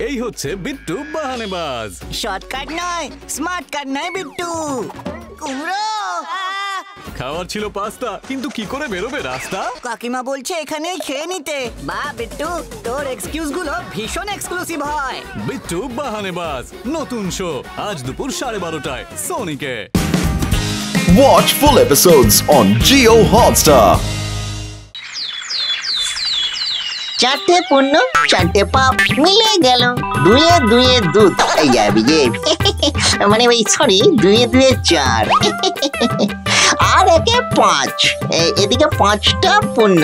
এই হচ্ছে বিট্টু বাহানেবাজ। শর্টকাট নয়, স্মার্ট কাট নয় বিট্টু। কুমড়ো খাওয়ার ছিল পাস্তা, কিন্তু কি করে বেরোবে রাস্তা? কাকিমা বলছে এখানেই খেয়ে নিতে। বা বিট্টু, তোর এক্সকিউজ গুলো ভীষণ এক্সক্লুসিভ হয়। বিট্টু বাহানেবাজ নতুন শো আজ দুপুর 12:30টায় সোনিকে। Watch full episodes on Jio Hotstar. চারটে পূর্ণ চারটে পাপ মিলে গেল, দুয়ে দুয়ে দুধ। এই যাবি যে মানে ওই সরি, দুয়ে দুয়ে চার আর একে পাঁচ, এদিকে পাঁচটা পূর্ণ।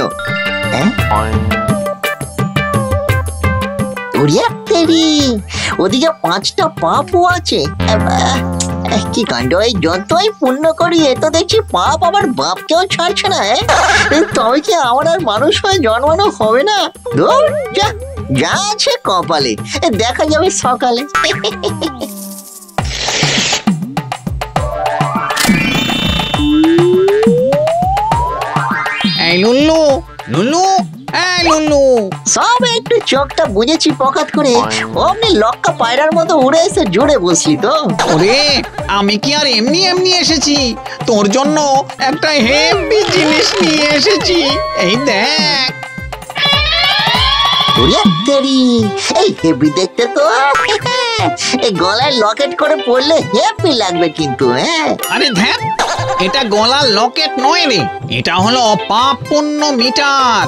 ওদিকে পাঁচটা পাপও আছে। কি কাণ্ড! এই যতই পুণ্য করি এ তো দেখছি পাপ আবার বাপকেও ছাড়ছে না। তবে কি আমার আর মানুষ হয়ে জন্মানো হবে না? যা আছে কপালে, দেখা যাবে সকালে। এই লুল্লু, লুল্লু, এই লুল্লু। সব একটু চোখটা বুঝেছি পকাত করে, অমনি লক্কা পায়রার মতো উড়ে এসে জুড়ে বসলি তো। ওরে, আমি কি আর এমনি এমনি এসেছি? তোর জন্য একটা হেভি জিনিস নিয়ে এসেছি। এই দেখ। এই হেভি দেখতে তো, এই গলায় লকেট করে পড়লে হেভি লাগবে কিন্তু। আরে ধ্যান, এটা গলার লকেট নয় রে, এটা হলো পাপ পুণ্য মিটার।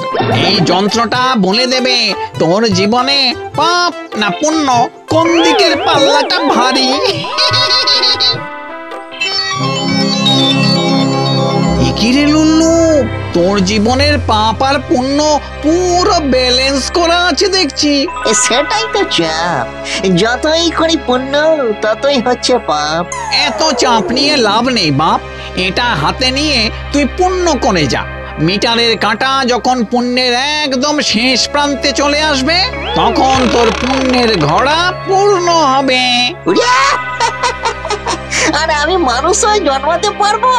এই যন্ত্রটা বলে দেবে তোর জীবনে পাপ না পুণ্য, কোন দিকের পাল্লাটা ভারী। কি রে লুল্লু, তোর জীবনের পাপ আর পুণ্য পুরো ব্যালেন্স করা আছে দেখছি। সেটাই তো চাপ, যতই করি পুণ্য ততই হচ্ছে পাপ। এত চাপ নিয়ে লাভ নেই বাপ, এটা হাতে নিয়ে তুই পুণ্য করে যা। মিটারের কাঁটা যখন পুণ্যের একদম শেষ প্রান্তে চলে আসবে, তখন তোর পুণ্যের ঘোড়া পূর্ণ হবে। আর আমি মানুষ হয়ে জন্মাতে পারবো?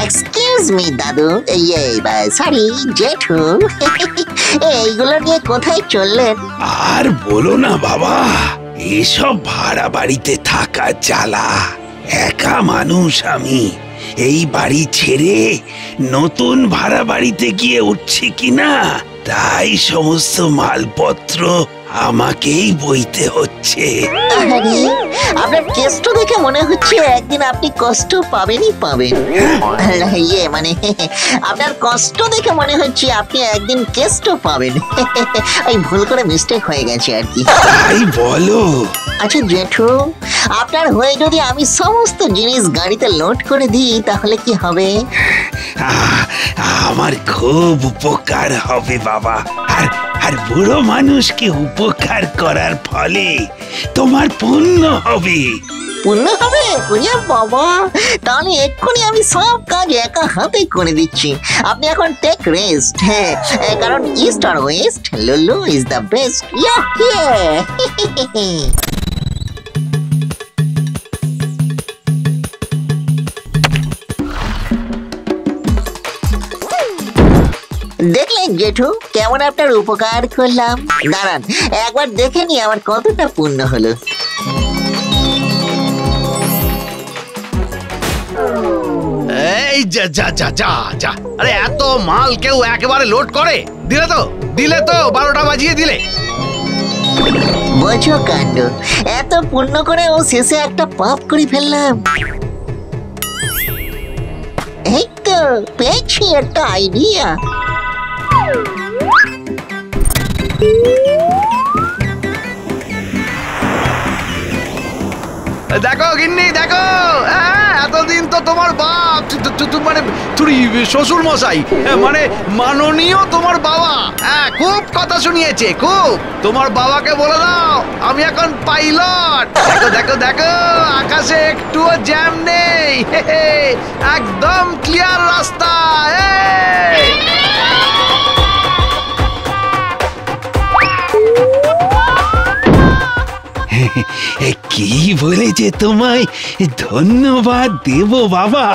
এক্সকিউজ মি দাদু, সরি জেঠু, এইগুলো নিয়ে কোথায় চললেন? আর বলো না বাবা, এসব ভাড়া বাড়িতে থাকা জ্বালা। একা মানুষ আমি, এই বাড়ি ছেড়ে নতুন ভাড়া বাড়িতে গিয়ে উঠছি কিনা, তাই সমস্ত মালপত্র আমাকেই বইতে হচ্ছে। আপনার কষ্ট দেখে মনে হচ্ছে একদিন আপনি কষ্ট পাবেনই পাবেন। মানে আপনার কষ্ট দেখে মনে হচ্ছে আপনি একদিন কেষ্ট পাবেন। ওই ভুল করে মিস্টেক হয়ে গেছে আর কি। তাই বলো? আচ্ছা জেঠু, আপনার হয়ে যদি আমি সমস্ত জিনিস গাড়িতে লোড করে দিই তাহলে কি হবে? আমার খুব উপকার হবে বাবা। আর বুড়ো মানুষকে উপকার করার ফলে তোমার পুণ্য হবে। পুণ্য হবে? বাবা, তাহলে এক্ষুনি আমি সব কাজ একা হাতে করে দিচ্ছি। আপনি এখন টেক রেস্ট। হ্যাঁ, কারণ ইস্ট আর west, Lullu is the best. দেখলেন জেঠু, কেমন আপনার উপকার করলাম? দাঁড়ান একবার দেখে নি আমার কতটা পুণ্য হলো। এই যা যা যা যা যা, আরে এত মাল কেউ একেবারে লোড করে? দিলে তো 12টা বাজিয়ে দিলে। বোঝো কাণ্ড, এত পুণ্য করে ও শেষে একটা পাপ করে ফেললাম। এই তো পেয়েছি একটা আইডিয়া। দেখো গিন্নি, দেখো, এতদিন তো তোমার বাপ মানে শ্বশুর মশাই, মানে মাননীয় তোমার বাবা, খুব কথা শুনিয়েছে খুব। তোমার বাবাকে বলে দাও আমি এখন পাইলট। দেখো দেখো দেখো, আকাশে একটুও জ্যাম নেই, একদম ক্লিয়ার রাস্তা। কি বলে যে তোমায় ধন্যবাদ দেব বাবা।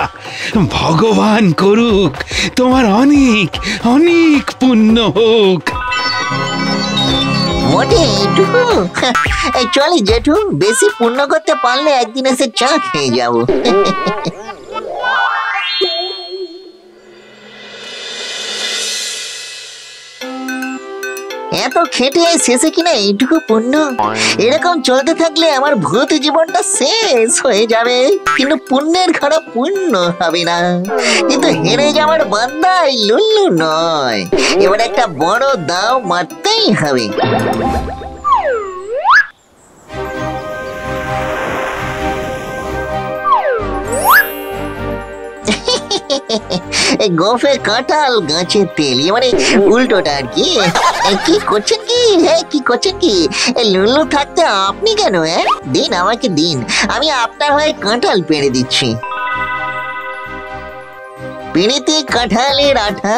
ভগবান করুক তোমার অনেক অনেক পুণ্য হোক। মোটে এইটুকু? চলে জেঠু, বেশি পুণ্য করতে পারলে একদিন এসে চা খেয়ে যাবো। এত খেটে শেষে কিনা এইটুকু পুণ্য। এরকম চলতে থাকলে আমার ভূত জীবনটা শেষ হয়ে যাবে, কিন্তু পুণ্যের খারাপ পুণ্য হবে না। কিন্তু হেরে যাওয়ার বান্দাই লুল্লু নয়, এবার একটা বড় দাও মারতেই হবে। গোফে কাঁঠাল গাছে তেল, মানে উল্টোটা আর কি। কি করছেন কি? কি করছেন কি? লুল্লু থাকতে আপনি কেন? দিন, আমাকে দিন, আমি আপনার হয়ে কাঁঠাল পেড়ে দিচ্ছি। পিড়িতে কাঁঠালের আঠা,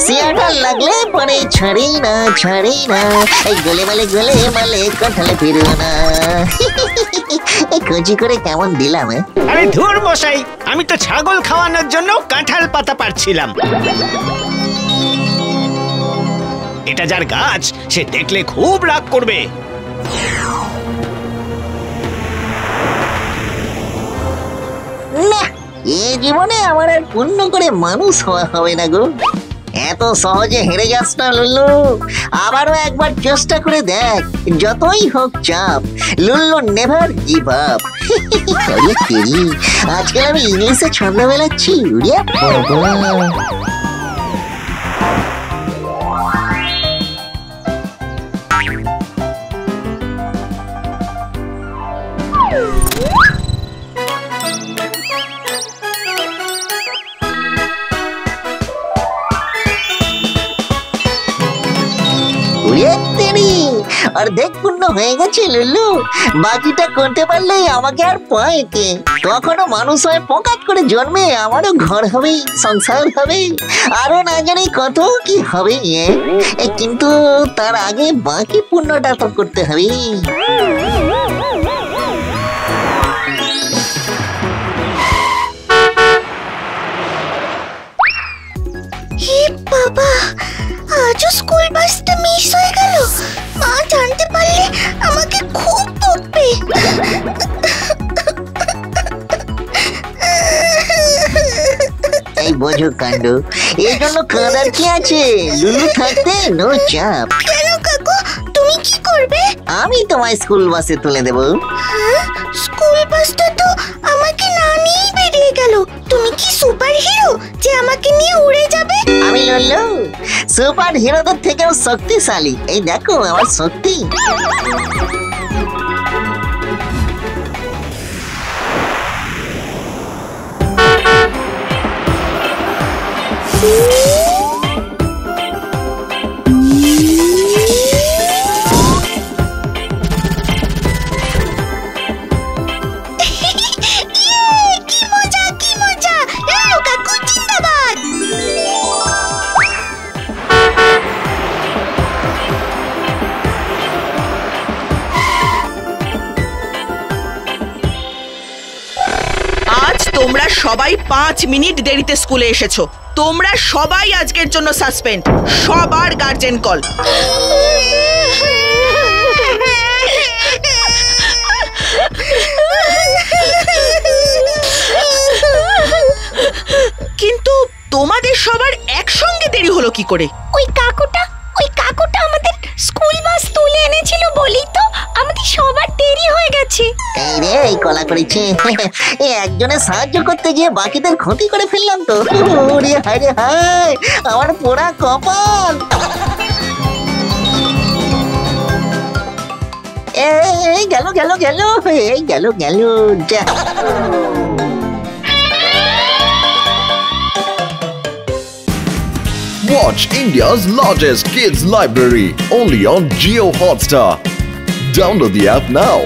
সে আঠা লাগলে পরে ছাড়েই না, ছাড়েই না। গলে মালে কাঁঠালে ফিরবো না। কচি করে কেমন দিলাম? আরে ধুর মশাই, আমি তো ছাগল খাওয়ানোর জন্য কাঁঠাল পাতা পারছিলাম। এটা যার গাছ, সে দেখলে খুব রাগ করবে। না, এই জীবনে আমার আর পুণ্য করে মানুষ হওয়া হবে না গো। এত সহজে হেরে যাস না লুল্লু, আবারও একবার চেষ্টা করে দেখ। যতই হোক চাপ, লুল্লু নেভার গিভ আপ। আজকাল আমি ইংলিশে ছন্দ মেলাচ্ছি। অর্ধেক পূর্ণ হয়ে গেছে লুল্লু, বাকিটা করতে পারলেই আমাকে আর পাইতে। তখনও মানুষ হয়ে পকাত করে জন্মে আমারও ঘর হবে, সংসার হবে, আরো না জানি কত কি হবে। কিন্তু তার আগে বাকি পূর্ণটা তো করতে হবে। বাবা, আজও স্কুল বাসটা মিস হয়ে গেল। মা জানতে পারলে আমাকে খুব বকবে। এই বোঝো কাণ্ড, এই জন্য কাঁদার কি আছে? লুলু থাকতে নো চাপ। কেন কাকু, তুমি কি করবে? আমি তোমায় স্কুল বাসে তুলে দেবো। স্কুল বাসটা তো আমাকে না নিয়েই বেরিয়ে গেল। তুমি কি সুপার হিরো যে আমাকে নিয়ে উড়ে যাবে? আমি লুল্লু সুপার হিরোদের থেকেও শক্তিশালী। এই দেখো আমার শক্তি। তোমরা সবাই 5 মিনিট দেরিতে স্কুলে এসেছো। তোমরা সবাই আজকের জন্য সাসপেন্ড। সবার গার্জেন কল। কিন্তু তোমাদের সবার একসঙ্গে দেরি হলো কি করে? ওই কাকুটা আমাদের স্কুল বাস তুলে এনেছিল বলেই তো আমাদের সবার দেরি হয়ে গেছে। এই রে, এই কলা করেছে। একজনের সাহায্য করতে গিয়ে বাকিদের ক্ষতি করে ফেললাম তো। ওরে হায় রে হায়, আমার পোড়া কপাল। এই গেল গেল গেল, এই গেল গেল। যা Watch India's largest kids library only on Jio Hotstar. Download the app now.